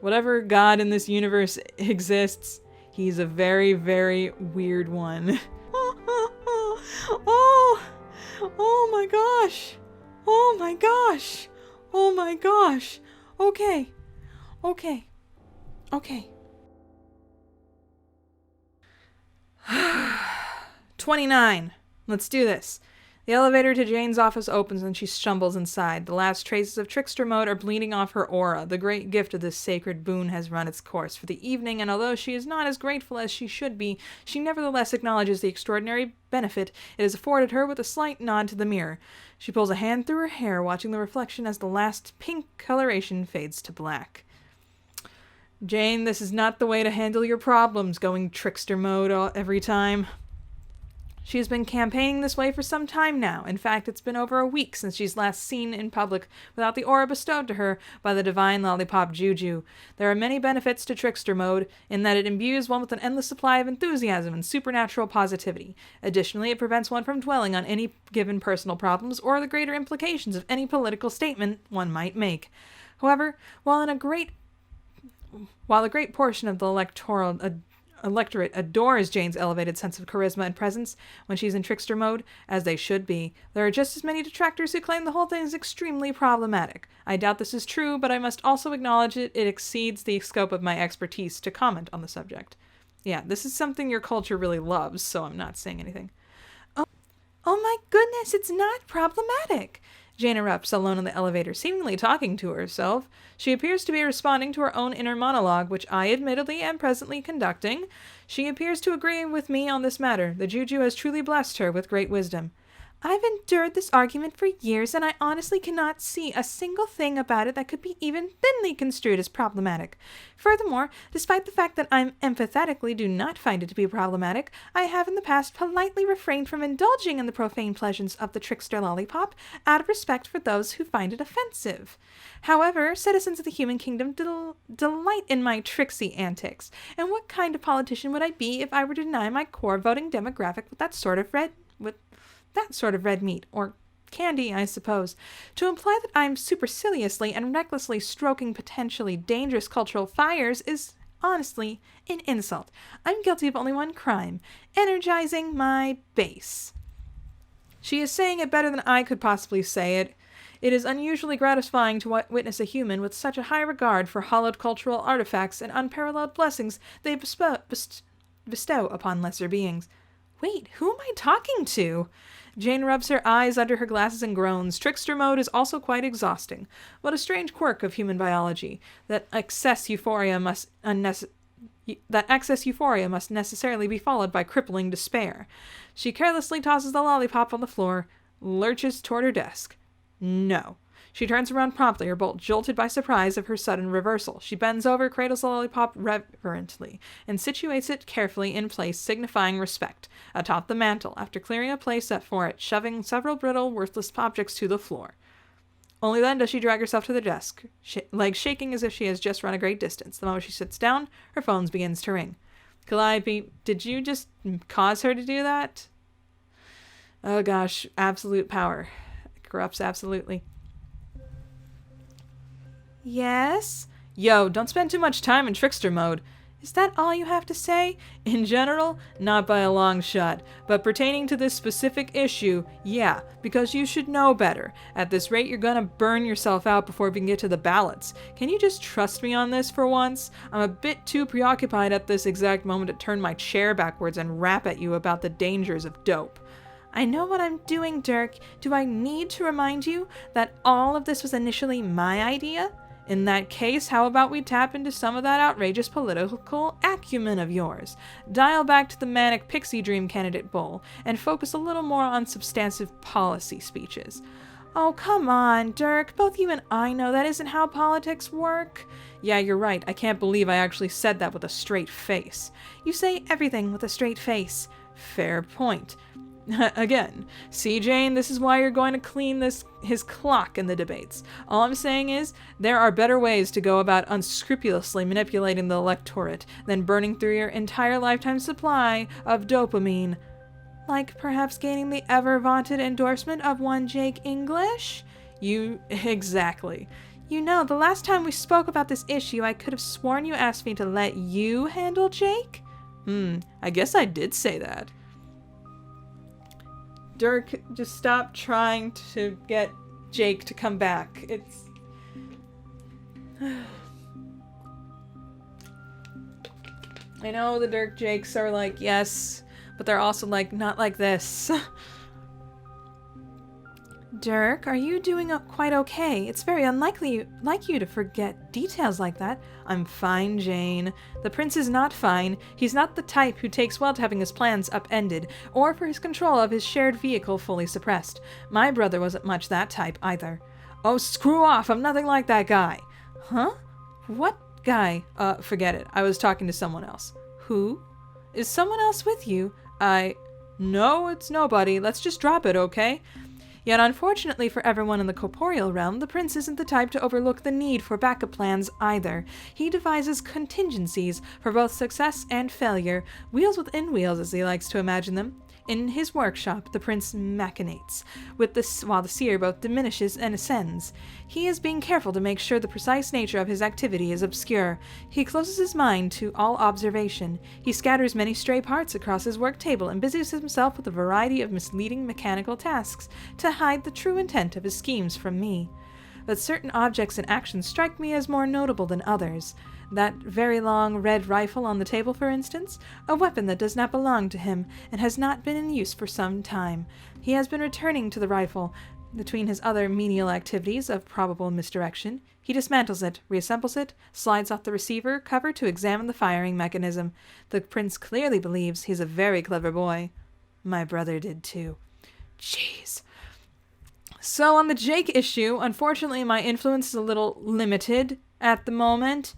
Whatever god in this universe exists, he's a very, very weird one. Oh, oh my gosh. Oh my gosh. Oh my gosh. Okay. Okay. Okay. 29. Let's do this. The elevator to Jane's office opens and she stumbles inside. The last traces of trickster mode are bleeding off her aura. The great gift of this sacred boon has run its course for the evening, and although she is not as grateful as she should be, she nevertheless acknowledges the extraordinary benefit it has afforded her with a slight nod to the mirror. She pulls a hand through her hair, watching the reflection as the last pink coloration fades to black. Jane, this is not the way to handle your problems, going trickster mode every time. She has been campaigning this way for some time now. In fact, it's been over a week since she's last seen in public without the aura bestowed to her by the divine lollipop Juju. There are many benefits to trickster mode in that it imbues one with an endless supply of enthusiasm and supernatural positivity. Additionally, it prevents one from dwelling on any given personal problems or the greater implications of any political statement one might make. However, while a great portion of the electorate adores Jane's elevated sense of charisma and presence when she's in trickster mode, as they should be, there are just as many detractors who claim the whole thing is extremely problematic. I doubt this is true, but I must also acknowledge it exceeds the scope of my expertise to comment on the subject. Yeah, this is something your culture really loves, so I'm not saying anything. Oh my goodness, it's not problematic. Jane erupts alone in the elevator, seemingly talking to herself. She appears to be responding to her own inner monologue, which I admittedly am presently conducting. She appears to agree with me on this matter. The Juju has truly blessed her with great wisdom. I've endured this argument for years, and I honestly cannot see a single thing about it that could be even thinly construed as problematic. Furthermore, despite the fact that I empathetically do not find it to be problematic, I have in the past politely refrained from indulging in the profane pleasures of the trickster lollipop out of respect for those who find it offensive. However, citizens of the human kingdom delight in my tricksy antics, and what kind of politician would I be if I were to deny my core voting demographic with that sort of red meat, or candy, I suppose. To imply that I'm superciliously and recklessly stroking potentially dangerous cultural fires is honestly an insult. I'm guilty of only one crime, energizing my base. She is saying it better than I could possibly say it. It is unusually gratifying to witness a human with such a high regard for hallowed cultural artifacts and unparalleled blessings they bestow upon lesser beings. Wait, who am I talking to? Jane rubs her eyes under her glasses and groans. Trickster mode is also quite exhausting. What a strange quirk of human biology, that excess euphoria must necessarily be followed by crippling despair. She carelessly tosses the lollipop on the floor, lurches toward her desk. No. She turns around promptly, her bolt jolted by surprise of her sudden reversal. She bends over, cradles the lollipop reverently, and situates it carefully in place, signifying respect, atop the mantel, after clearing a place for it, shoving several brittle, worthless objects to the floor. Only then does she drag herself to the desk, legs shaking as if she has just run a great distance. The moment she sits down, her phone begins to ring. Calliope, did you just cause her to do that? Oh gosh, absolute power. It corrupts absolutely. Yes? Yo, don't spend too much time in trickster mode. Is that all you have to say? In general, not by a long shot. But pertaining to this specific issue, yeah, because you should know better. At this rate, you're gonna burn yourself out before we can get to the ballots. Can you just trust me on this for once? I'm a bit too preoccupied at this exact moment to turn my chair backwards and rap at you about the dangers of dope. I know what I'm doing, Dirk. Do I need to remind you that all of this was initially my idea? In that case, how about we tap into some of that outrageous political acumen of yours? Dial back to the manic pixie dream candidate bowl and focus a little more on substantive policy speeches. Oh, come on, Dirk. Both you and I know that isn't how politics work. Yeah, you're right. I can't believe I actually said that with a straight face. You say everything with a straight face. Fair point. Again, see, Jane, this is why you're going to clean his clock in the debates. All I'm saying is, there are better ways to go about unscrupulously manipulating the electorate than burning through your entire lifetime supply of dopamine. Like perhaps gaining the ever-vaunted endorsement of one Jake English? Exactly. You know, the last time we spoke about this issue, I could have sworn you asked me to let you handle Jake? I guess I did say that. Dirk, just stop trying to get Jake to come back. It's... I know the Dirk Jakes are like, yes, but they're also like, not like this. Dirk, are you doing quite okay? It's very unlikely like you to forget details like that. I'm fine, Jane. The prince is not fine. He's not the type who takes well to having his plans upended, or for his control of his shared vehicle fully suppressed. My brother wasn't much that type, either. Oh, screw off! I'm nothing like that guy! Huh? What guy? Forget it. I was talking to someone else. Who? Is someone else with you? No, it's nobody. Let's just drop it, okay? Yet unfortunately for everyone in the corporeal realm, the prince isn't the type to overlook the need for backup plans either. He devises contingencies for both success and failure, wheels within wheels as he likes to imagine them. In his workshop, the prince machinates, while the seer both diminishes and ascends. He is being careful to make sure the precise nature of his activity is obscure. He closes his mind to all observation. He scatters many stray parts across his work table and busies himself with a variety of misleading mechanical tasks to hide the true intent of his schemes from me. But certain objects and actions strike me as more notable than others. That very long red rifle on the table, for instance, a weapon that does not belong to him and has not been in use for some time. He has been returning to the rifle. Between his other menial activities of probable misdirection, he dismantles it, reassembles it, slides off the receiver cover to examine the firing mechanism. The prince clearly believes he's a very clever boy. My brother did too. Jeez. So on the Jake issue, unfortunately my influence is a little limited at the moment.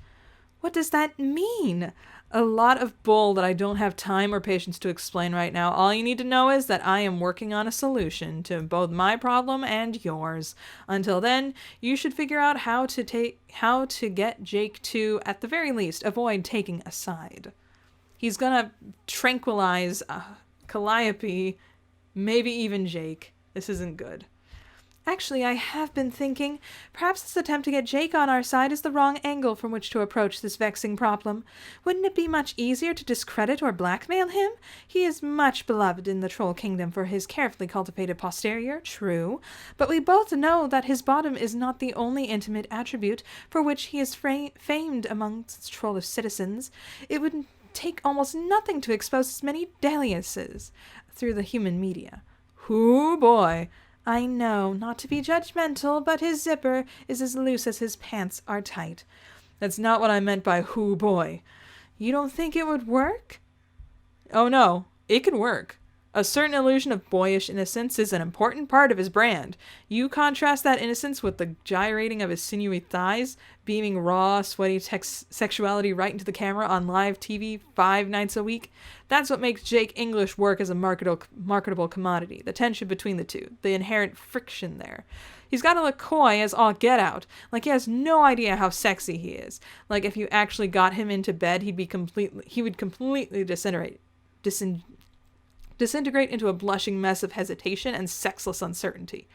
What does that mean? A lot of bull that I don't have time or patience to explain right now. All you need to know is that I am working on a solution to both my problem and yours. Until then, you should figure out how to get Jake to, at the very least, avoid taking a side. He's gonna tranquilize Calliope, maybe even Jake. This isn't good. Actually, I have been thinking, perhaps this attempt to get Jake on our side is the wrong angle from which to approach this vexing problem. Wouldn't it be much easier to discredit or blackmail him? He is much beloved in the Troll Kingdom for his carefully cultivated posterior, true, but we both know that his bottom is not the only intimate attribute for which he is famed amongst trollish citizens. It would take almost nothing to expose his many dalliances through the human media. Hoo boy! I know, not to be judgmental, but his zipper is as loose as his pants are tight. That's not what I meant by hoo boy. You don't think it would work? Oh no, it could work. A certain illusion of boyish innocence is an important part of his brand. You contrast that innocence with the gyrating of his sinewy thighs, beaming raw, sweaty sexuality right into the camera on live TV 5 nights a week. That's what makes Jake English work as a marketable commodity. The tension between the two, the inherent friction there. He's got to look coy as all get out, like he has no idea how sexy he is. Like if you actually got him into bed, he would completely disintegrate into a blushing mess of hesitation and sexless uncertainty.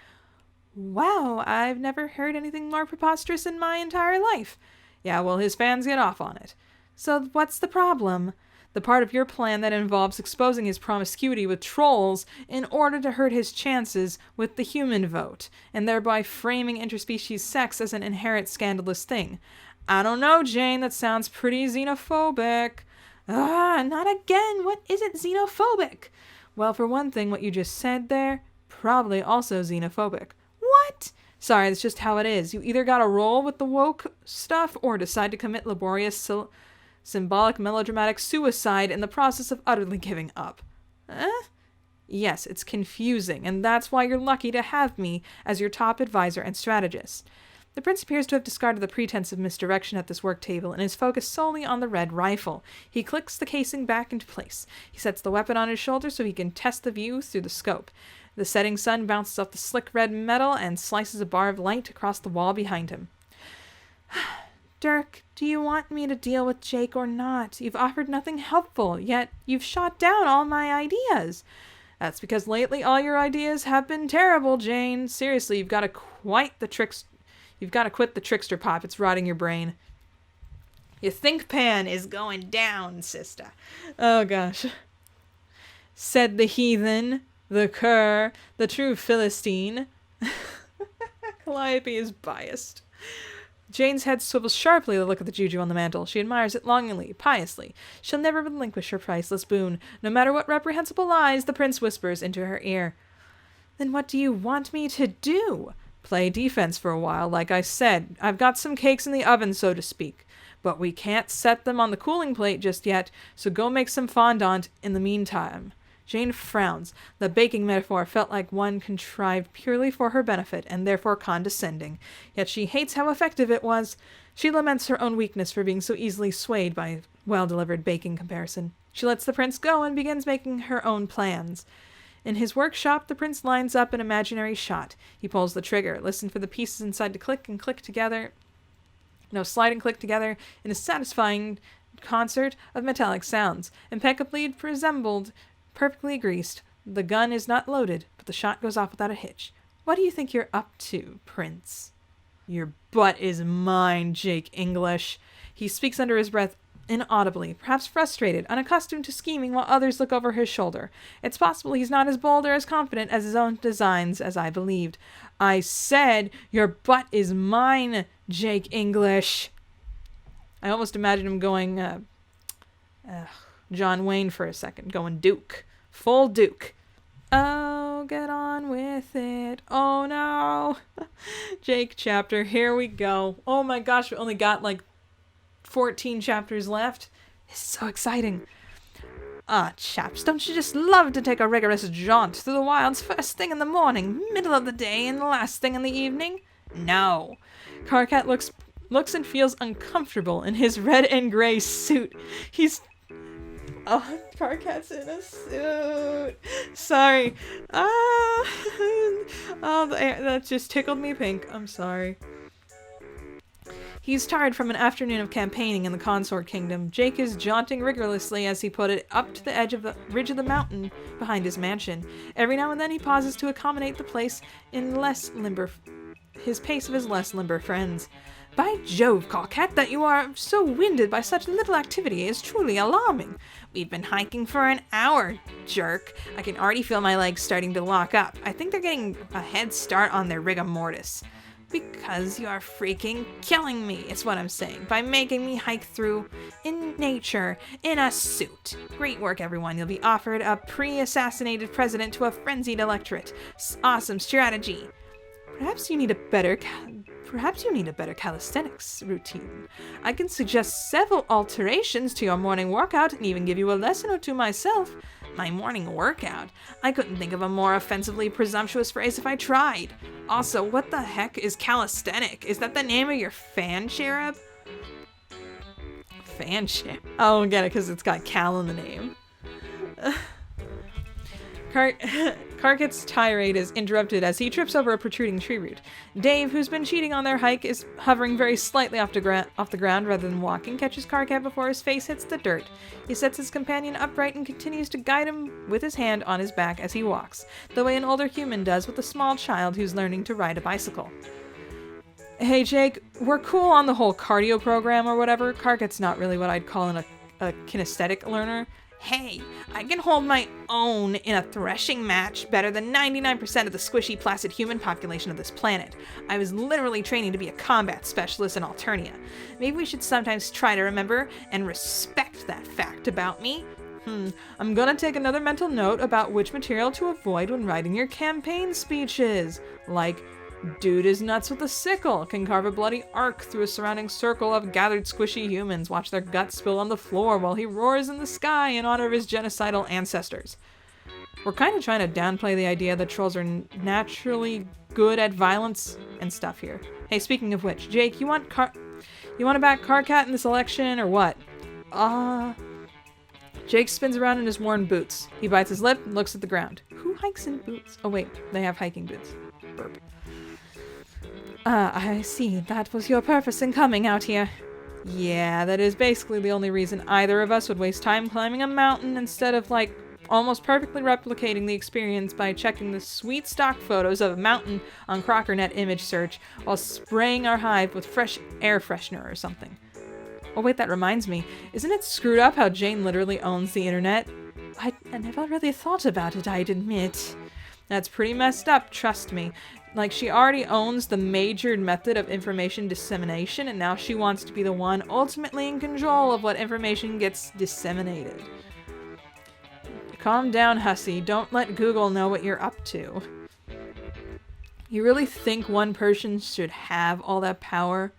Wow, I've never heard anything more preposterous in my entire life. Yeah, well, his fans get off on it. So what's the problem? The part of your plan that involves exposing his promiscuity with trolls in order to hurt his chances with the human vote, and thereby framing interspecies sex as an inherent scandalous thing. I don't know, Jane, that sounds pretty xenophobic. Not again. What isn't xenophobic? Well, for one thing, what you just said there, probably also xenophobic. What? Sorry, that's just how it is. You either gotta roll with the woke stuff or decide to commit laborious, symbolic, melodramatic suicide in the process of utterly giving up. Yes, it's confusing, and that's why you're lucky to have me as your top advisor and strategist. The prince appears to have discarded the pretense of misdirection at this work table and is focused solely on the red rifle. He clicks the casing back into place. He sets the weapon on his shoulder so he can test the view through the scope. The setting sun bounces off the slick red metal and slices a bar of light across the wall behind him. Dirk, do you want me to deal with Jake or not? You've offered nothing helpful, yet you've shot down all my ideas. That's because lately all your ideas have been terrible, Jane. Seriously, you've got quite the You've got to quit the trickster pop. It's rotting your brain. Your think pan is going down, sister. Oh, gosh. Said the heathen, the cur, the true Philistine. Calliope is biased. Jane's head swivels sharply at the look of the juju on the mantel. She admires it longingly, piously. She'll never relinquish her priceless boon. No matter what reprehensible lies the prince whispers into her ear. Then what do you want me to do? Play defense for a while, like I said. I've got some cakes in the oven, so to speak. But we can't set them on the cooling plate just yet, so go make some fondant in the meantime. Jane frowns. The baking metaphor felt like one contrived purely for her benefit, and therefore condescending. Yet she hates how effective it was. She laments her own weakness for being so easily swayed by well-delivered baking comparison. She lets the prince go and begins making her own plans. In his workshop, the prince lines up an imaginary shot. He pulls the trigger, listens for the pieces inside to slide and click together in a satisfying concert of metallic sounds, impeccably preassembled, perfectly greased. The gun is not loaded, but the shot goes off without a hitch. What do you think you're up to, Prince? Your butt is mine, Jake English. He speaks under his breath inaudibly, perhaps frustrated, unaccustomed to scheming while others look over his shoulder. It's possible he's not as bold or as confident as his own designs as I believed. I said, your butt is mine, Jake English. I almost imagine him going, John Wayne for a second, going Duke. Full Duke. Oh, get on with it. Oh, no. Jake chapter, here we go. Oh my gosh, we only got like 14 chapters left. This is so exciting. Chaps, don't you just love to take a rigorous jaunt through the wilds first thing in the morning, middle of the day, and the last thing in the evening? No. Karkat looks and feels uncomfortable in his red and gray suit. Karkat's in a suit. Sorry. That just tickled me pink. I'm sorry. He's tired from an afternoon of campaigning in the Consort Kingdom. Jake is jaunting rigorously, as he put it, up to the edge of the ridge of the mountain behind his mansion. Every now and then he pauses to accommodate the pace of his less limber friends. By Jove, Karkat, that you are so winded by such little activity is truly alarming. We've been hiking for an hour, jerk. I can already feel my legs starting to lock up. I think they're getting a head start on their rigor mortis. Because you're freaking killing me, is what I'm saying, by making me hike through in nature in a suit. Great work, everyone. You'll be offered a pre-assassinated president to a frenzied electorate. Awesome strategy. Perhaps you need a better calisthenics routine. I can suggest several alterations to your morning workout and even give you a lesson or two myself. My morning workout? I couldn't think of a more offensively presumptuous phrase if I tried. Also, what the heck is calisthenic? Is that the name of your fan cherub? Fan cherub? Oh, get it, because it's got Cal in the name. Karkat's tirade is interrupted as he trips over a protruding tree root. Dave, who's been cheating on their hike, is hovering very slightly off the ground rather than walking, catches Karkat before his face hits the dirt. He sets his companion upright and continues to guide him with his hand on his back as he walks, the way an older human does with a small child who's learning to ride a bicycle. Hey Jake, we're cool on the whole cardio program or whatever. Karkat's not really what I'd call a kinesthetic learner. Hey, I can hold my own in a threshing match better than 99% of the squishy, placid human population of this planet. I was literally training to be a combat specialist in Alternia. Maybe we should sometimes try to remember and respect that fact about me. I'm gonna take another mental note about which material to avoid when writing your campaign speeches. Like, dude is nuts with a sickle, can carve a bloody arc through a surrounding circle of gathered squishy humans, watch their guts spill on the floor while he roars in the sky in honor of his genocidal ancestors. We're kind of trying to downplay the idea that trolls are naturally good at violence and stuff here. Hey, speaking of which, Jake, you want to back Karkat in this election or what? Jake spins around in his worn boots. He bites his lip and looks at the ground. Who hikes in boots? Oh wait, they have hiking boots. Burp. I see. That was your purpose in coming out here. Yeah, that is basically the only reason either of us would waste time climbing a mountain instead of, like, almost perfectly replicating the experience by checking the sweet stock photos of a mountain on CrockerNet image search while spraying our hive with fresh air freshener or something. Oh wait, that reminds me. Isn't it screwed up how Jane literally owns the internet? I never really thought about it, I'd admit. That's pretty messed up, trust me. Like, she already owns the majored method of information dissemination, and now she wants to be the one ultimately in control of what information gets disseminated. Calm down, hussy. Don't let Google know what you're up to. You really think one person should have all that power?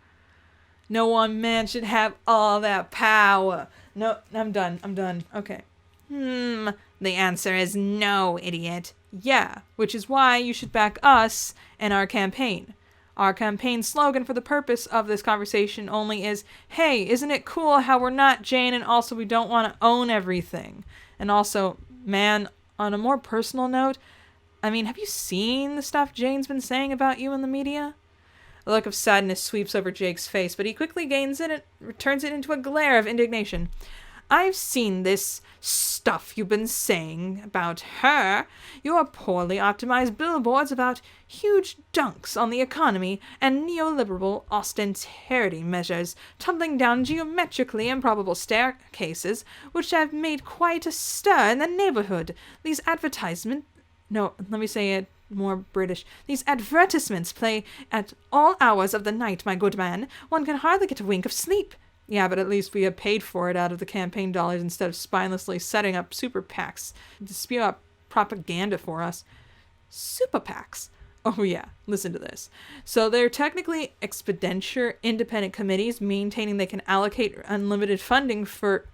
No one man should have all that power. No, I'm done. Okay. The answer is no, idiot. Yeah, which is why you should back us and our campaign. Our campaign slogan for the purpose of this conversation only is, hey, isn't it cool how we're not Jane and also we don't want to own everything? And also, man, on a more personal note, I mean, have you seen the stuff Jane's been saying about you in the media? A look of sadness sweeps over Jake's face, but he quickly gains it and turns it into a glare of indignation. I've seen this stuff you've been saying about her. Your poorly optimized billboards about huge dunks on the economy and neoliberal austerity measures tumbling down geometrically improbable staircases, which have made quite a stir in the neighborhood. These These advertisements play at all hours of the night, my good man. One can hardly get a wink of sleep. Yeah, but at least we have paid for it out of the campaign dollars instead of spinelessly setting up super PACs to spew out propaganda for us. Super PACs? Oh yeah, listen to this. So they're technically expenditure independent committees, maintaining they can allocate unlimited funding for...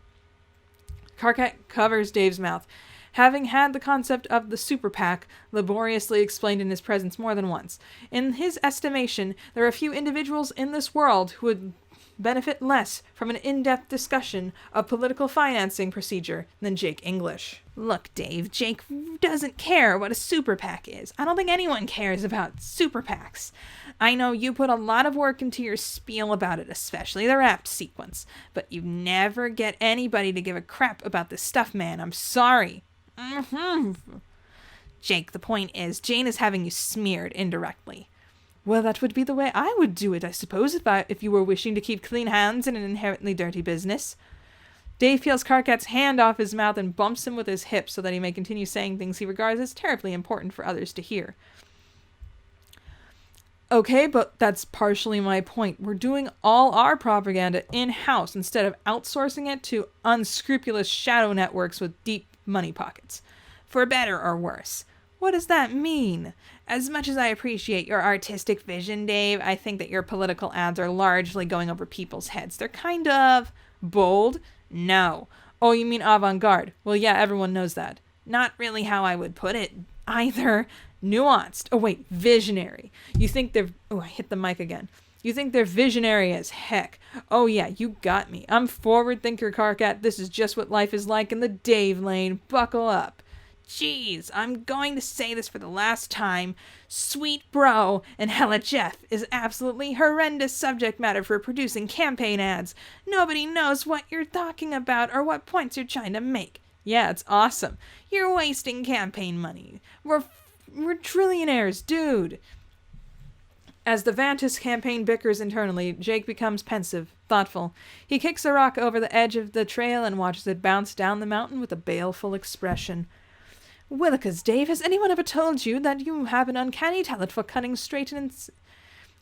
Karkat covers Dave's mouth, having had the concept of the super PAC laboriously explained in his presence more than once. In his estimation, there are a few individuals in this world who would benefit less from an in-depth discussion of political financing procedure than Jake English. Look, Dave, Jake doesn't care what a super PAC is. I don't think anyone cares about super PACs. I know you put a lot of work into your spiel about it, especially the rap sequence, but you never get anybody to give a crap about this stuff, man. I'm sorry. Jake, the point is, Jane is having you smeared indirectly. Well, that would be the way I would do it, I suppose, if you were wishing to keep clean hands in an inherently dirty business. Dave peels Karkat's hand off his mouth and bumps him with his hip so that he may continue saying things he regards as terribly important for others to hear. Okay, but that's partially my point. We're doing all our propaganda in-house instead of outsourcing it to unscrupulous shadow networks with deep money pockets. For better or worse. What does that mean? As much as I appreciate your artistic vision, Dave, I think that your political ads are largely going over people's heads. They're kind of bold. No. Oh, you mean avant-garde? Well, yeah, everyone knows that. Not really how I would put it either. Nuanced. Oh, wait, visionary. You think they're... Oh, I hit the mic again. You think they're visionary as heck. Oh, yeah, you got me. I'm forward thinker, Karkat. This is just what life is like in the Dave lane. Buckle up. Jeez, I'm going to say this for the last time. Sweet Bro and Hella Jeff is absolutely horrendous subject matter for producing campaign ads. Nobody knows what you're talking about or what points you're trying to make. Yeah, it's awesome. You're wasting campaign money. We're trillionaires, dude. As the Vantis campaign bickers internally, Jake becomes pensive, thoughtful. He kicks a rock over the edge of the trail and watches it bounce down the mountain with a baleful expression. Willikers, Dave, has anyone ever told you that you have an uncanny talent for cutting straight and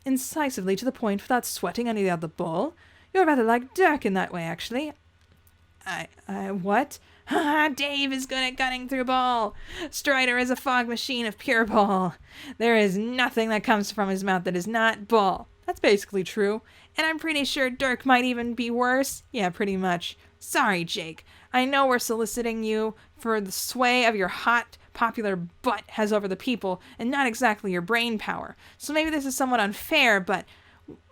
incisively to the point without sweating any other bull? You're rather like Dirk in that way, actually. What? Dave is good at cutting through bull. Strider is a fog machine of pure bull. There is nothing that comes from his mouth that is not bull. That's basically true. And I'm pretty sure Dirk might even be worse. Yeah, pretty much. Sorry, Jake. I know we're soliciting you for the sway of your hot, popular butt has over the people, and not exactly your brain power. So maybe this is somewhat unfair, but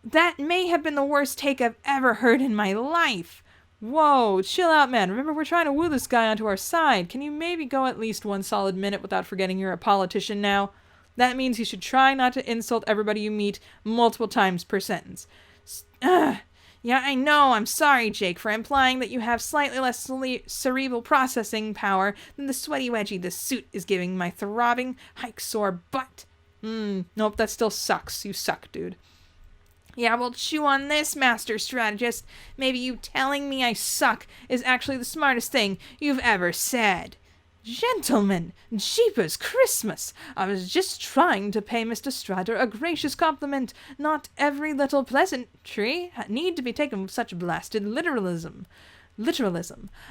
that may have been the worst take I've ever heard in my life. Whoa, chill out, man. Remember, we're trying to woo this guy onto our side. Can you maybe go at least one solid minute without forgetting you're a politician now? That means you should try not to insult everybody you meet multiple times per sentence. Yeah, I know. I'm sorry, Jake, for implying that you have slightly less cerebral processing power than the sweaty wedgie this suit is giving my throbbing, hike-sore butt. Nope, that still sucks. You suck, dude. Yeah, well, chew on this, Master Strategist. Maybe you telling me I suck is actually the smartest thing you've ever said. Gentlemen, jeepers Christmas! I was just trying to pay Mr. Strider a gracious compliment. Not every little pleasantry need to be taken with such blasted literalism.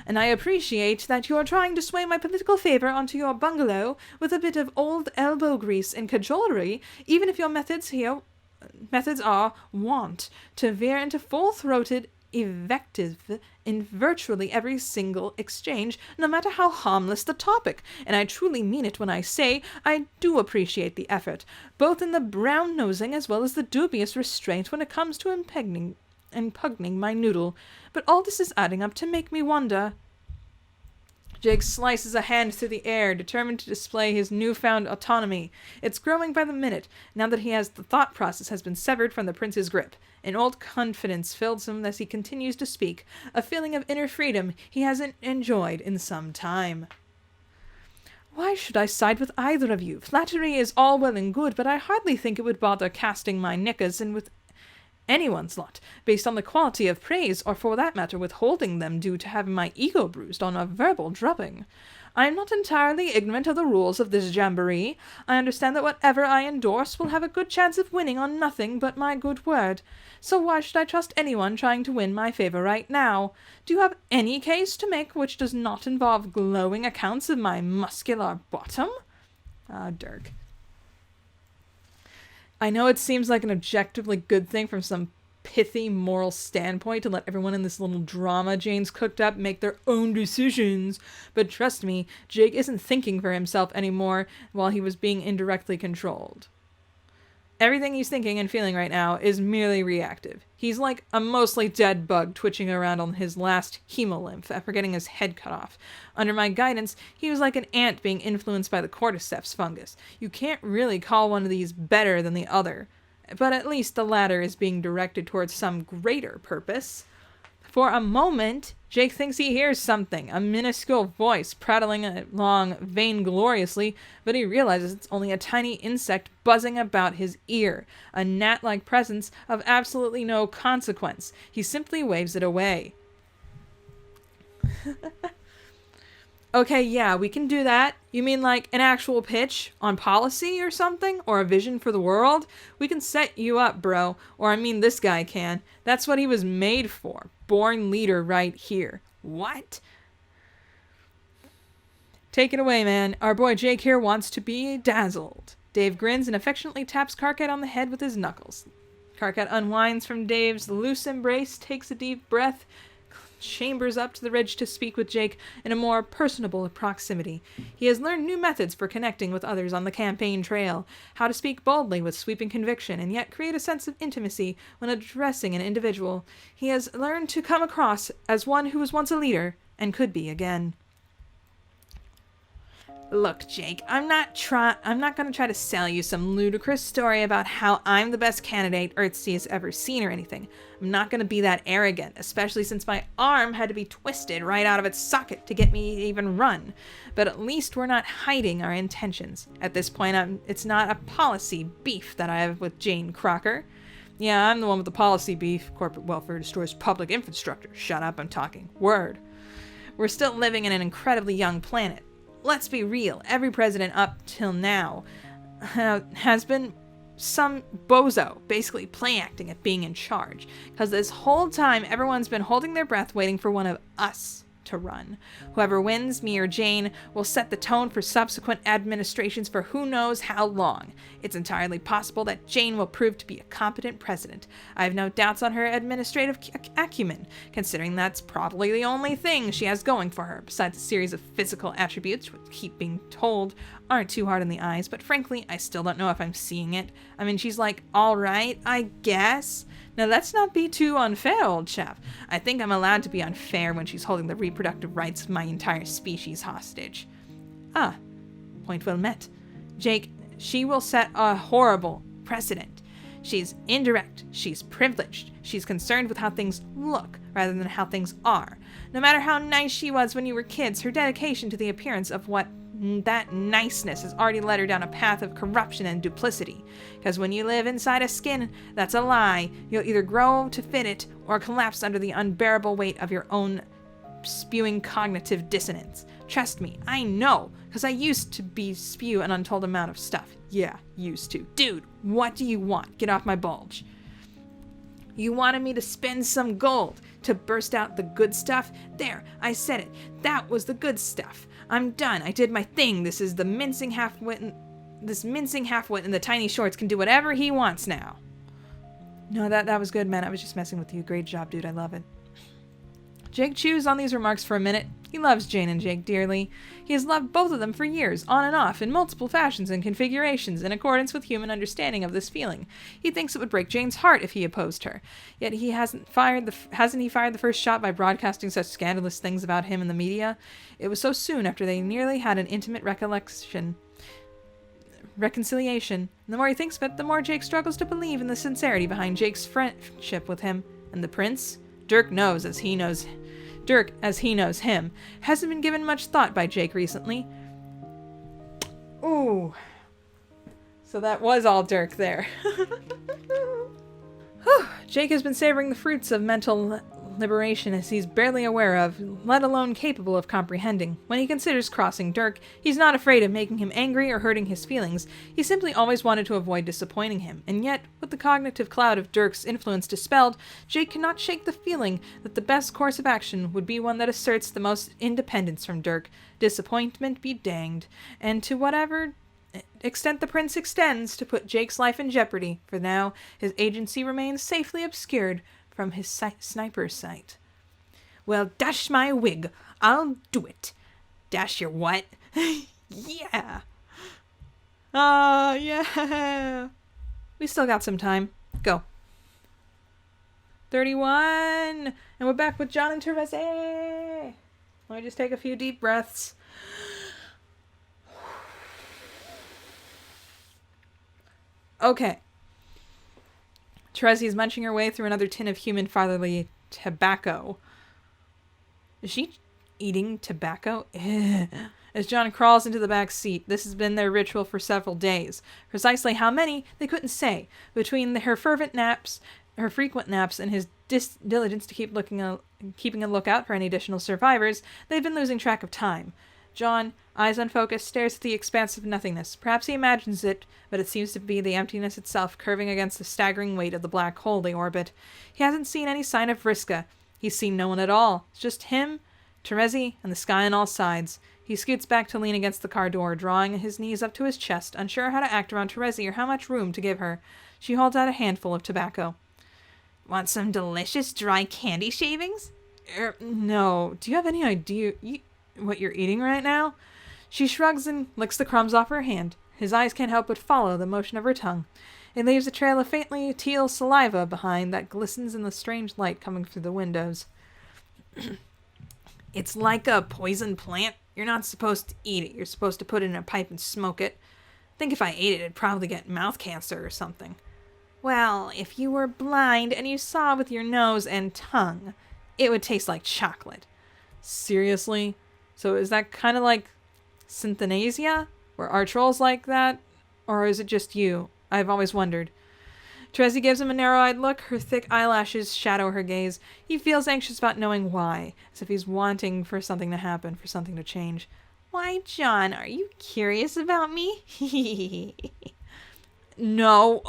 And I appreciate that you are trying to sway my political favor onto your bungalow with a bit of old elbow grease and cajolery, even if your methods are wont to veer into full-throated invective in virtually every single exchange, no matter how harmless the topic. And I truly mean it when I say I do appreciate the effort, both in the brown-nosing as well as the dubious restraint when it comes to impugning my noodle. But all this is adding up to make me wonder. Jake slices a hand through the air, determined to display his newfound autonomy. It's growing by the minute, now that the thought process has been severed from the prince's grip. An old confidence fills him as he continues to speak, a feeling of inner freedom he hasn't enjoyed in some time. Why should I side with either of you? Flattery is all well and good, but I hardly think it would bother casting my knickers in with anyone's lot, based on the quality of praise, or for that matter withholding them due to having my ego bruised on a verbal drubbing. I am not entirely ignorant of the rules of this jamboree. I understand that whatever I endorse will have a good chance of winning on nothing but my good word. So why should I trust anyone trying to win my favor right now? Do you have any case to make which does not involve glowing accounts of my muscular bottom? Dirk. I know it seems like an objectively good thing from some pithy moral standpoint to let everyone in this little drama Jane's cooked up make their own decisions, but trust me, Jake isn't thinking for himself anymore while he was being indirectly controlled. Everything he's thinking and feeling right now is merely reactive. He's like a mostly dead bug twitching around on his last hemolymph after getting his head cut off. Under my guidance, he was like an ant being influenced by the cordyceps fungus. You can't really call one of these better than the other, but at least the latter is being directed towards some greater purpose. For a moment, Jake thinks he hears something, a minuscule voice prattling along vaingloriously, but he realizes it's only a tiny insect buzzing about his ear, a gnat-like presence of absolutely no consequence. He simply waves it away. Okay, yeah, we can do that. You mean like an actual pitch on policy or something? Or a vision for the world? We can set you up, bro. Or I mean this guy can. That's what he was made for. Born leader right here. What? Take it away, man. Our boy Jake here wants to be dazzled. Dave grins and affectionately taps Karkat on the head with his knuckles. Karkat unwinds from Dave's loose embrace, takes a deep breath, chambers up to the ridge to speak with Jake in a more personable proximity. He has learned new methods for connecting with others on the campaign trail, how to speak boldly with sweeping conviction and yet create a sense of intimacy when addressing an individual. He has learned to come across as one who was once a leader and could be again. Look, Jake, I'm not going to try to sell you some ludicrous story about how I'm the best candidate Earthsea has ever seen or anything. I'm not going to be that arrogant, especially since my arm had to be twisted right out of its socket to get me to even run. But at least we're not hiding our intentions. At this point, it's not a policy beef that I have with Jane Crocker. Yeah, I'm the one with the policy beef. Corporate welfare destroys public infrastructure. Shut up, I'm talking. Word. We're still living in an incredibly young planet. Let's be real, every president up till now has been some bozo, basically play acting at being in charge. Because this whole time, everyone's been holding their breath waiting for one of us to run. Whoever wins, me or Jane, will set the tone for subsequent administrations for who knows how long. It's entirely possible that Jane will prove to be a competent president. I have no doubts on her administrative acumen, considering that's probably the only thing she has going for her, besides a series of physical attributes, which keep being told aren't too hard on the eyes, but frankly, I still don't know if I'm seeing it. I mean, she's like, all right, I guess. Now, let's not be too unfair, old chap. I think I'm allowed to be unfair when she's holding the reproductive rights of my entire species hostage. Ah, point well met. Jake, she will set a horrible precedent. She's indirect. She's privileged. She's concerned with how things look rather than how things are. No matter how nice she was when you were kids, her dedication to the appearance of what that niceness has already led her down a path of corruption and duplicity. Because when you live inside a skin that's a lie, you'll either grow to fit it or collapse under the unbearable weight of your own spewing cognitive dissonance. Trust me, I know, because I used to spew an untold amount of stuff. Yeah, used to. Dude, what do you want? Get off my bulge. You wanted me to spend some gold to burst out the good stuff? There, I said it. That was the good stuff. I'm done. I did my thing. This is the mincing half-wit. This mincing half-wit in the tiny shorts can do whatever he wants now. No, that was good, man. I was just messing with you. Great job, dude. I love it. Jake chews on these remarks for a minute. He loves Jane and Jake dearly. He has loved both of them for years, on and off, in multiple fashions and configurations, in accordance with human understanding of this feeling. He thinks it would break Jane's heart if he opposed her. Yet hasn't he fired the first shot by broadcasting such scandalous things about him in the media? It was so soon after they nearly had an intimate reconciliation. And the more he thinks of it, the more Jake struggles to believe in the sincerity behind Jake's friendship with him. And the prince? Dirk, as he knows him, hasn't been given much thought by Jake recently. Ooh. So that was all Dirk there. Jake has been savoring the fruits of mental liberation as he's barely aware of, let alone capable of comprehending. When he considers crossing Dirk, he's not afraid of making him angry or hurting his feelings. He simply always wanted to avoid disappointing him. And yet, with the cognitive cloud of Dirk's influence dispelled, Jake cannot shake the feeling that the best course of action would be one that asserts the most independence from Dirk. Disappointment be danged. And to whatever extent the prince extends to put Jake's life in jeopardy, for now, his agency remains safely obscured from his sniper's sight. Well, dash my wig. I'll do it. Dash your what? Yeah. Yeah. We still got some time. Go. 31. And we're back with John and Terezi. Let me just take a few deep breaths. Okay. Terezi is munching her way through another tin of human fatherly tobacco. Is she eating tobacco? As John crawls into the back seat. This has been their ritual for several days. Precisely how many, they couldn't say. Between her frequent naps, and his diligence to keeping a lookout for any additional survivors, they've been losing track of time. John, eyes unfocused, stares at the expanse of nothingness. Perhaps he imagines it, but it seems to be the emptiness itself curving against the staggering weight of the black hole they orbit. He hasn't seen any sign of Vriska. He's seen no one at all. It's just him, Terezi, and the sky on all sides. He scoots back to lean against the car door, drawing his knees up to his chest, unsure how to act around Terezi or how much room to give her. She holds out a handful of tobacco. Want some delicious dry candy shavings? No. Do you have any idea what you're eating right now? She shrugs and licks the crumbs off her hand. His eyes can't help but follow the motion of her tongue. It leaves a trail of faintly teal saliva behind that glistens in the strange light coming through the windows. It's like a poison plant. You're not supposed to eat it. You're supposed to put it in a pipe and smoke it. I think if I ate it, I'd probably get mouth cancer or something. Well, if you were blind and you saw with your nose and tongue, it would taste like chocolate. Seriously? So is that kind of like synthenasia? Were our trolls like that? Or is it just you? I've always wondered. Terezi gives him a narrow-eyed look. Her thick eyelashes shadow her gaze. He feels anxious about knowing why, as if he's wanting for something to happen, for something to change. Why, John, are you curious about me? No,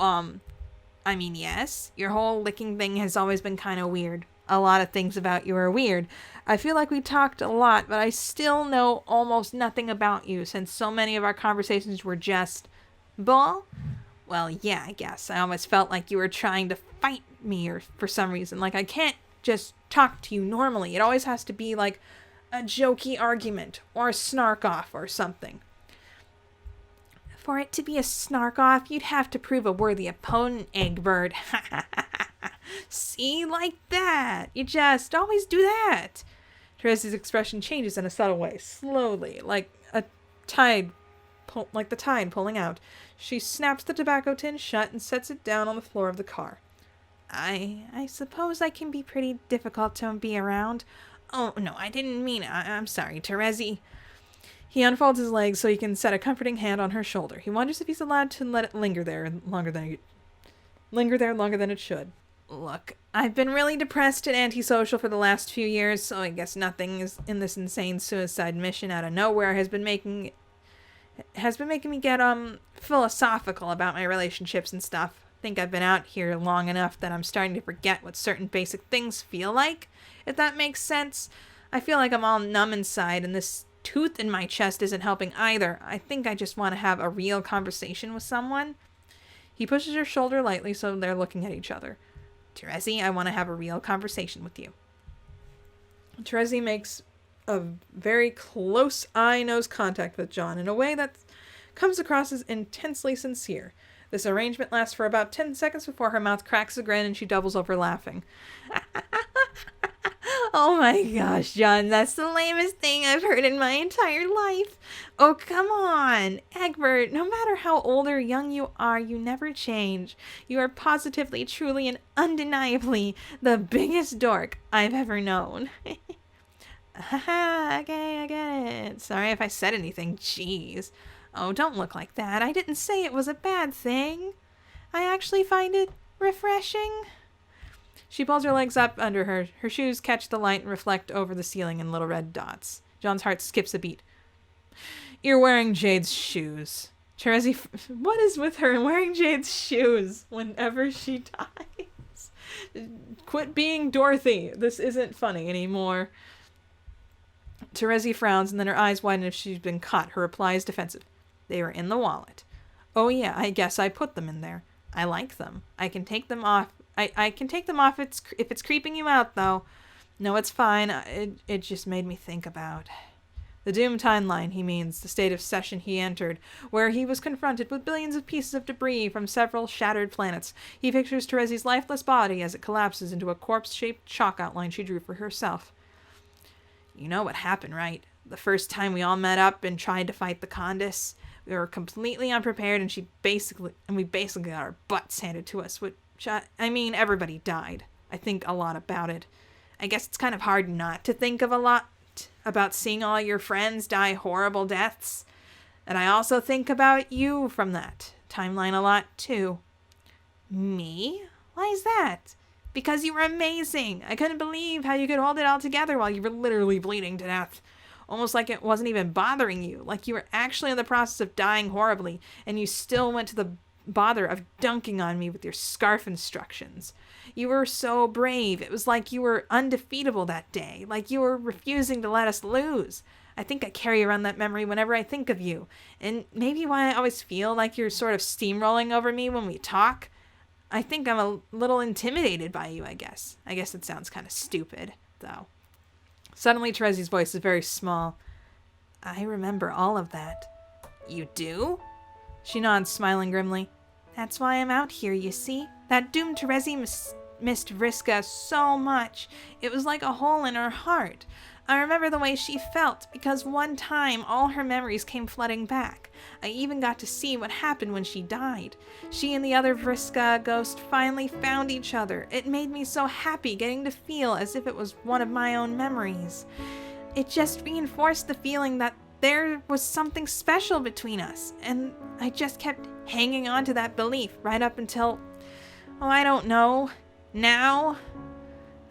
I mean, yes. Your whole licking thing has always been kind of weird. A lot of things about you are weird. I feel like we talked a lot, but I still know almost nothing about you, since so many of our conversations were just bull. Well, yeah, I guess. I almost felt like you were trying to fight me or for some reason. Like, I can't just talk to you normally. It always has to be like a jokey argument or a snark off or something. For it to be a snark off, you'd have to prove a worthy opponent, Eggbird. See, like that. You just always do that. Terezi's expression changes in a subtle way, slowly, like a tide like the tide pulling out. She snaps the tobacco tin shut and sets it down on the floor of the car. I suppose I can be pretty difficult to be around. Oh, no, I didn't mean it. I'm sorry, Terezi. He unfolds his legs so he can set a comforting hand on her shoulder. He wonders if he's allowed to let it linger there longer than it should. Look, I've been really depressed and antisocial for the last few years, so I guess nothing is in this insane suicide mission out of nowhere has been making me get philosophical about my relationships and stuff. I think I've been out here long enough that I'm starting to forget what certain basic things feel like, if that makes sense. I feel like I'm all numb inside, and this tooth in my chest isn't helping either. I think I just want to have a real conversation with someone. He pushes her shoulder lightly so they're looking at each other. Terezi, I want to have a real conversation with you. Terezi makes a very close eye-nose contact with John in a way that comes across as intensely sincere. This arrangement lasts for about 10 seconds before her mouth cracks a grin and she doubles over laughing. Oh my gosh, John, that's the lamest thing I've heard in my entire life. Oh, come on. Egbert, no matter how old or young you are, you never change. You are positively, truly, and undeniably the biggest dork I've ever known. Haha, okay, I get it. Sorry if I said anything. Jeez. Oh, don't look like that. I didn't say it was a bad thing. I actually find it refreshing. She pulls her legs up under her. Her shoes catch the light and reflect over the ceiling in little red dots. John's heart skips a beat. You're wearing Jade's shoes. Terezi, what is with her and wearing Jade's shoes whenever she dies? Quit being Dorothy. This isn't funny anymore. Terezi frowns and then her eyes widen if she's been caught. Her reply is defensive. They were in the wallet. Oh yeah, I guess I put them in there. I like them. I can take them off. I can take them off if it's creeping you out, though. No, it's fine. It just made me think about the doomed timeline, he means, the state of session he entered, where he was confronted with billions of pieces of debris from several shattered planets. He pictures Terezi's lifeless body as it collapses into a corpse-shaped chalk outline she drew for herself. You know what happened, right? The first time we all met up and tried to fight the Condis, we were completely unprepared, and we basically got our butts handed to us. Everybody died. I think a lot about it. I guess it's kind of hard not to think of a lot about seeing all your friends die horrible deaths. And I also think about you from that timeline a lot, too. Me? Why is that? Because you were amazing. I couldn't believe how you could hold it all together while you were literally bleeding to death. Almost like it wasn't even bothering you. Like you were actually in the process of dying horribly, and you still went to the bother of dunking on me with your scarf instructions. You were so brave. It was like you were undefeatable that day, like you were refusing to let us lose. I think I carry around that memory whenever I think of you, and maybe why I always feel like you're sort of steamrolling over me when we talk. I think I'm a little intimidated by you, I guess. I guess it sounds kind of stupid, though. Suddenly, Terezi's voice is very small. I remember all of that. You do? She nods, smiling grimly. That's why I'm out here, you see. That doomed Terezi missed Vriska so much. It was like a hole in her heart. I remember the way she felt, because one time all her memories came flooding back. I even got to see what happened when she died. She and the other Vriska ghost finally found each other. It made me so happy getting to feel as if it was one of my own memories. It just reinforced the feeling that there was something special between us, and I just kept hanging on to that belief right up until, I don't know, now.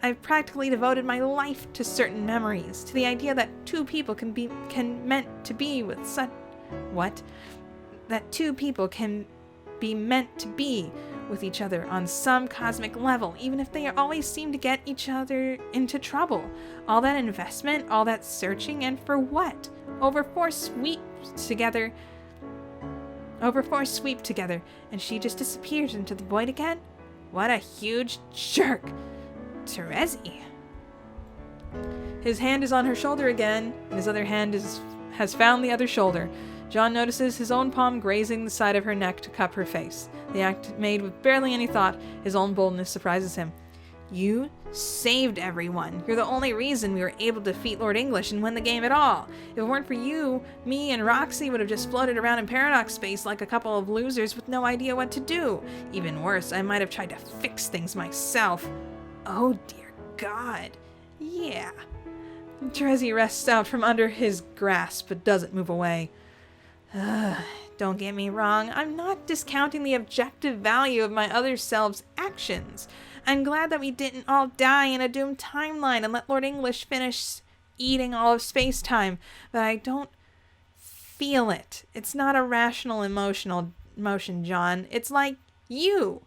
I've practically devoted my life to certain memories, to the idea that two people can meant to be with such... What? That two people can be meant to be with each other on some cosmic level, even if they always seem to get each other into trouble. All that investment, all that searching, and for what? Over four sweep together, and she just disappears into the void again? What a huge jerk! Terezi. His hand is on her shoulder again, and his other hand has found the other shoulder. John notices his own palm grazing the side of her neck to cup her face. The act made with barely any thought. His own boldness surprises him. You saved everyone. You're the only reason we were able to defeat Lord English and win the game at all. If it weren't for you, me and Roxy would have just floated around in paradox space like a couple of losers with no idea what to do. Even worse, I might have tried to fix things myself. Oh dear God. Yeah. Terezi rests out from under his grasp but doesn't move away. Don't get me wrong, I'm not discounting the objective value of my other self's actions. I'm glad that we didn't all die in a doomed timeline and let Lord English finish eating all of space-time, but I don't feel it. It's not a rational emotion, John. It's like you.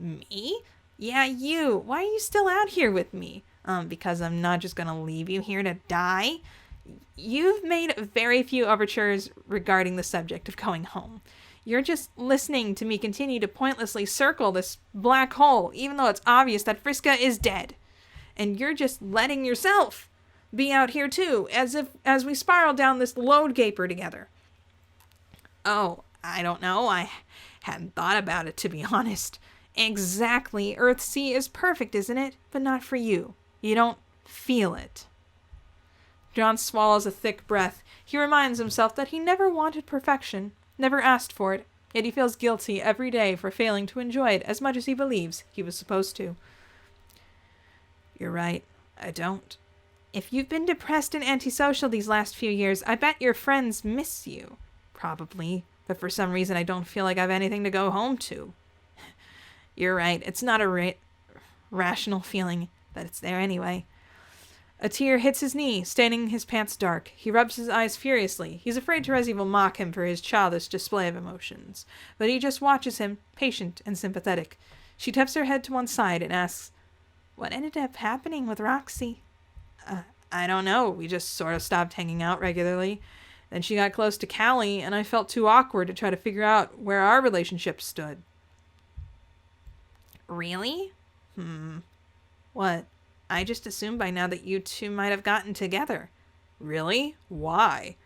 Me? Yeah, you. Why are you still out here with me? Because I'm not just gonna leave you here to die? You've made very few overtures regarding the subject of going home. You're just listening to me continue to pointlessly circle this black hole, even though it's obvious that Friska is dead. And you're just letting yourself be out here too, as we spiral down this load gaper together. Oh, I don't know. I hadn't thought about it, to be honest. Exactly. Earthsea is perfect, isn't it? But not for you. You don't feel it. John swallows a thick breath. He reminds himself that he never wanted perfection, never asked for it, yet he feels guilty every day for failing to enjoy it as much as he believes he was supposed to. You're right, I don't. If you've been depressed and antisocial these last few years, I bet your friends miss you. Probably, but for some reason I don't feel like I have anything to go home to. You're right, it's not a rational feeling, but it's there anyway. A tear hits his knee, staining his pants dark. He rubs his eyes furiously. He's afraid Terezi will mock him for his childish display of emotions. But he just watches him, patient and sympathetic. She tips her head to one side and asks, "What ended up happening with Roxy?" I don't know. We just sort of stopped hanging out regularly. Then she got close to Callie, and I felt too awkward to try to figure out where our relationship stood." Really? What? I just assumed by now that you two might have gotten together. Really? Why?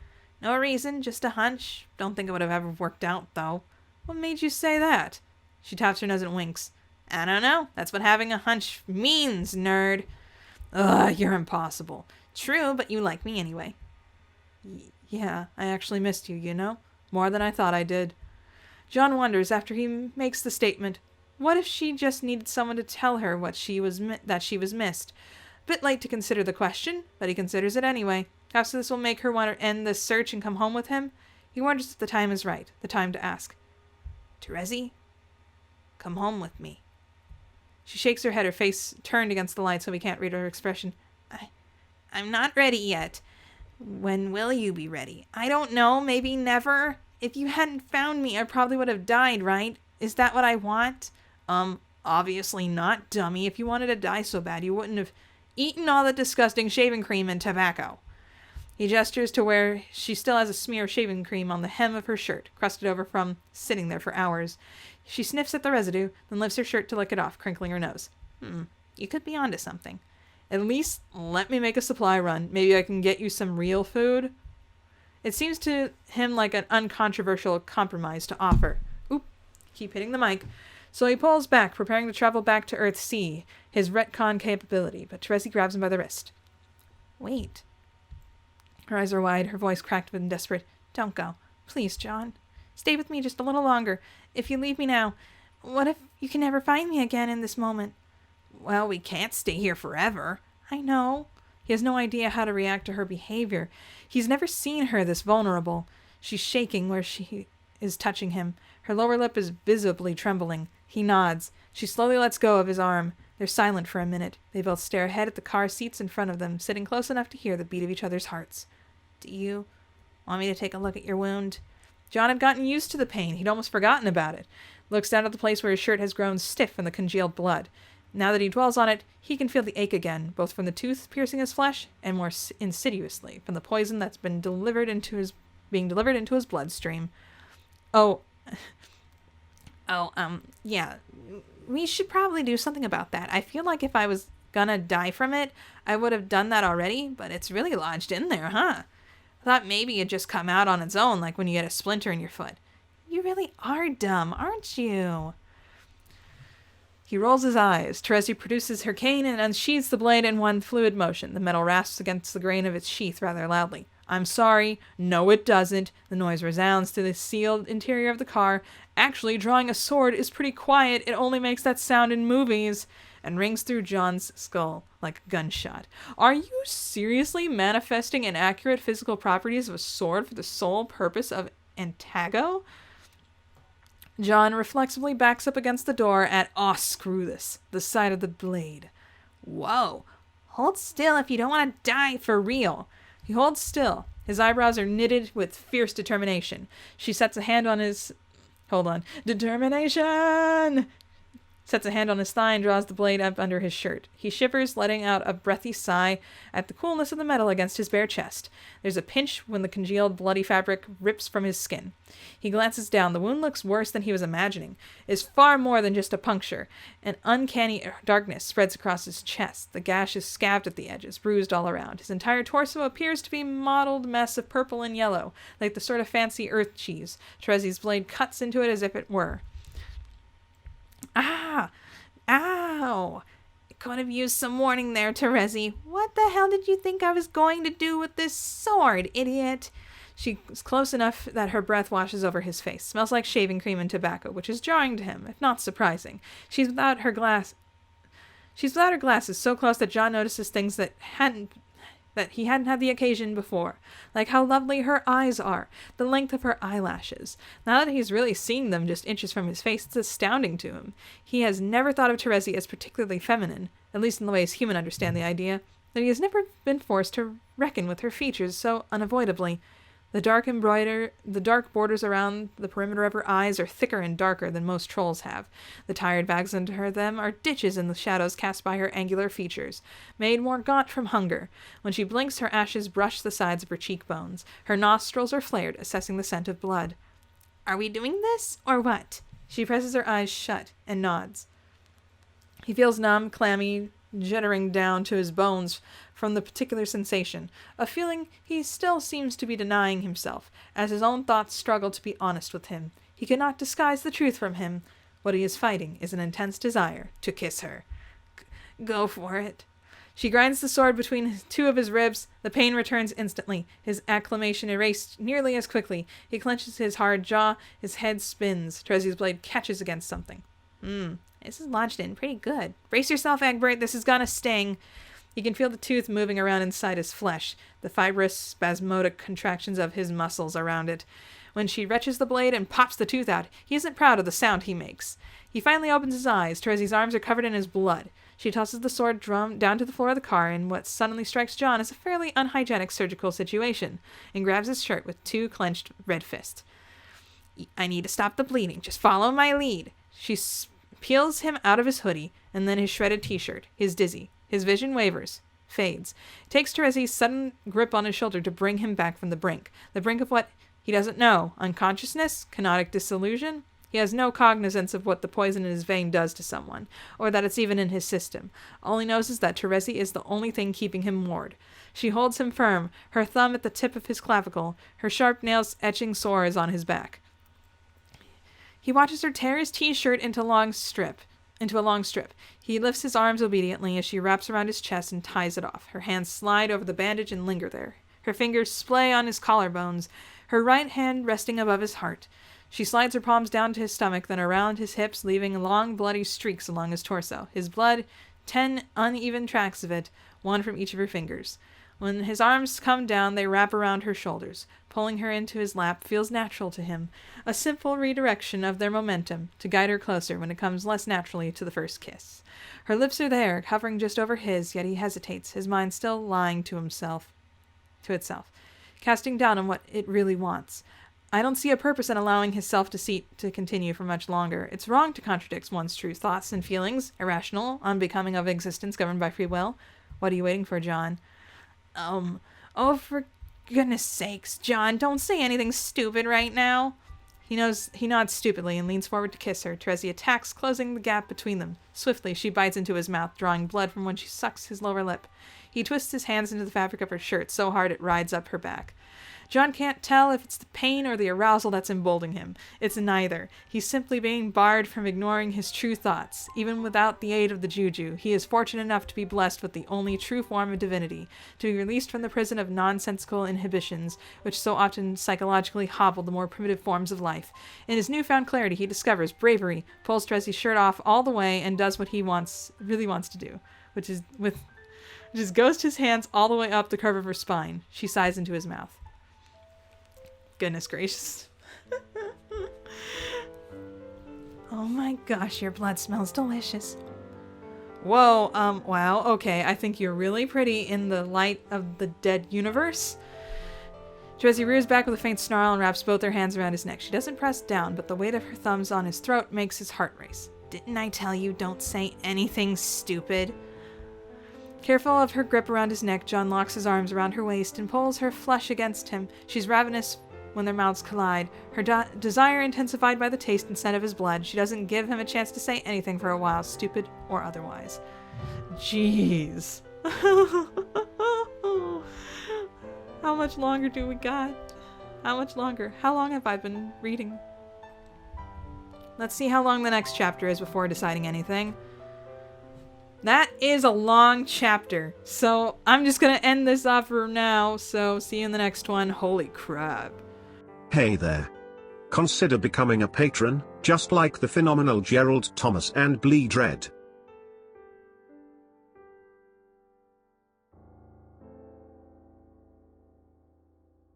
No reason, just a hunch. Don't think it would have ever worked out, though. What made you say that? She taps her nose and winks. I don't know. That's what having a hunch means, nerd. Ugh, you're impossible. True, but you like me anyway. Yeah, I actually missed you, you know? More than I thought I did. John wonders after he makes the statement, what if she just needed someone to tell her that she was missed? Bit late to consider the question, but he considers it anyway. Perhaps this will make her want to end this search and come home with him. He wonders if the time is right, the time to ask. Terezi, come home with me. She shakes her head, her face turned against the light so we can't read her expression. I'm not ready yet. When will you be ready? I don't know, maybe never. If you hadn't found me, I probably would have died, right? Is that what I want? Obviously not, dummy. If you wanted to die so bad, you wouldn't have eaten all that disgusting shaving cream and tobacco. He gestures to where she still has a smear of shaving cream on the hem of her shirt, crusted over from sitting there for hours. She sniffs at the residue, then lifts her shirt to lick it off, crinkling her nose. You could be onto something. At least let me make a supply run. Maybe I can get you some real food. It seems to him like an uncontroversial compromise to offer. Oop, keep hitting the mic. So he pulls back, preparing to travel back to Earthsea, his retcon capability, but Terezi grabs him by the wrist. Wait. Her eyes are wide, her voice cracked and desperate. Don't go. Please, John. Stay with me just a little longer. If you leave me now, what if you can never find me again in this moment? Well, we can't stay here forever. I know. He has no idea how to react to her behavior. He's never seen her this vulnerable. She's shaking where she is touching him. Her lower lip is visibly trembling. He nods. She slowly lets go of his arm. They're silent for a minute. They both stare ahead at the car seats in front of them, sitting close enough to hear the beat of each other's hearts. Do you want me to take a look at your wound? John had gotten used to the pain. He'd almost forgotten about it. Looks down at the place where his shirt has grown stiff from the congealed blood. Now that he dwells on it, he can feel the ache again, both from the tooth piercing his flesh and more insidiously from the poison that's been being delivered into his bloodstream. Yeah, we should probably do something about that. I feel like if I was gonna die from it, I would have done that already, but it's really lodged in there, huh? I thought maybe it'd just come out on its own, like when you get a splinter in your foot. You really are dumb, aren't you? He rolls his eyes. Terezi produces her cane and unsheathes the blade in one fluid motion. The metal rasps against the grain of its sheath rather loudly. I'm sorry. No, it doesn't. The noise resounds through the sealed interior of the car. Actually, drawing a sword is pretty quiet. It only makes that sound in movies. And rings through John's skull like a gunshot. Are you seriously manifesting inaccurate physical properties of a sword for the sole purpose of antago? John reflexively backs up against the door at, screw this, the side of the blade. Whoa. Hold still if you don't want to die for real. He holds still. His eyebrows are knitted with fierce determination. She sets a hand on his... Hold on. Determination! Sets a hand on his thigh and draws the blade up under his shirt. He shivers, letting out a breathy sigh at the coolness of the metal against his bare chest. There's a pinch when the congealed, bloody fabric rips from his skin. He glances down. The wound looks worse than he was imagining. It is far more than just a puncture. An uncanny darkness spreads across his chest. The gash is scabbed at the edges, bruised all around. His entire torso appears to be a mottled mess of purple and yellow, like the sort of fancy earth cheese. Terezi's blade cuts into it as if it were. Ah! Ow! I could have used some warning there, Terezi. What the hell did you think I was going to do with this sword, idiot? She's close enough that her breath washes over his face. Smells like shaving cream and tobacco, which is jarring to him, if not surprising. She's without her glasses so close that John notices things that he hadn't had the occasion before, like how lovely her eyes are, the length of her eyelashes. Now that he's really seeing them just inches from his face, it's astounding to him. He has never thought of Terezi as particularly feminine, at least in the ways humans understand the idea, that he has never been forced to reckon with her features so unavoidably. The dark borders around the perimeter of her eyes are thicker and darker than most trolls have. The tired bags under them are ditches in the shadows cast by her angular features, made more gaunt from hunger. When she blinks, her ashes brush the sides of her cheekbones. Her nostrils are flared, assessing the scent of blood. Are we doing this, or what? She presses her eyes shut and nods. He feels numb, clammy, jittering down to his bones from the particular sensation, a feeling he still seems to be denying himself, as his own thoughts struggle to be honest with him. He cannot disguise the truth from him. What he is fighting is an intense desire to kiss her. Go for it. She grinds the sword between two of his ribs. The pain returns instantly, his acclamation erased nearly as quickly. He clenches his hard jaw, his head spins. Terezi's blade catches against something. This is lodged in pretty good. Brace yourself, Egbert, this is gonna sting. He can feel the tooth moving around inside his flesh, the fibrous, spasmodic contractions of his muscles around it. When she retches the blade and pops the tooth out, he isn't proud of the sound he makes. He finally opens his eyes. Terezi's arms are covered in his blood. She tosses the sword down to the floor of the car in what suddenly strikes John as a fairly unhygienic surgical situation, and grabs his shirt with two clenched red fists. I need to stop the bleeding. Just follow my lead. She peels him out of his hoodie, and then his shredded t-shirt. He's dizzy. His vision wavers, fades. It takes Terezi's sudden grip on his shoulder to bring him back from the brink. The brink of what he doesn't know. Unconsciousness? Canonic disillusion? He has no cognizance of what the poison in his vein does to someone, or that it's even in his system. All he knows is that Terezi is the only thing keeping him moored. She holds him firm, her thumb at the tip of his clavicle, her sharp nails etching sores on his back. He watches her tear his t-shirt into a long strip. He lifts his arms obediently as she wraps around his chest and ties it off. Her hands slide over the bandage and linger there. Her fingers splay on his collarbones, her right hand resting above his heart. She slides her palms down to his stomach, then around his hips, leaving long bloody streaks along his torso. His blood, 10 uneven tracks of it, one from each of her fingers. When his arms come down, they wrap around her shoulders. Pulling her into his lap feels natural to him, a simple redirection of their momentum to guide her closer when it comes less naturally to the first kiss. Her lips are there, hovering just over his, yet he hesitates, his mind still lying to itself, casting doubt on what it really wants. I don't see a purpose in allowing his self-deceit to continue for much longer. It's wrong to contradict one's true thoughts and feelings, irrational, unbecoming of existence governed by free will. What are you waiting for, John? Oh, for goodness sakes, John, don't say anything stupid right now. He nods stupidly and leans forward to kiss her. Terezi attacks, closing the gap between them. Swiftly, she bites into his mouth, drawing blood from when she sucks his lower lip. He twists his hands into the fabric of her shirt so hard it rides up her back. John can't tell if it's the pain or the arousal that's emboldening him. It's neither. He's simply being barred from ignoring his true thoughts. Even without the aid of the juju, he is fortunate enough to be blessed with the only true form of divinity, to be released from the prison of nonsensical inhibitions, which so often psychologically hobble the more primitive forms of life. In his newfound clarity, he discovers bravery, pulls Terezi's shirt off all the way, and does what he really wants to do, which is ghost his hands all the way up the curve of her spine. She sighs into his mouth. Goodness gracious. Oh my gosh, your blood smells delicious. Whoa, wow, okay, I think you're really pretty in the light of the dead universe. Terezi rears back with a faint snarl and wraps both her hands around his neck. She doesn't press down, but the weight of her thumbs on his throat makes his heart race. Didn't I tell you don't say anything stupid? Careful of her grip around his neck, John locks his arms around her waist and pulls her flesh against him. She's ravenous when their mouths collide, her desire intensified by the taste and scent of his blood. She doesn't give him a chance to say anything for a while, stupid or otherwise. Jeez. How much longer do we got? How much longer? How long have I been reading? Let's see how long the next chapter is before deciding anything. That is a long chapter, so I'm just gonna end this off for now, so see you in the next one. Holy crap. Hey there. Consider becoming a patron, just like the phenomenal Gerald Thomas and Bleed Red.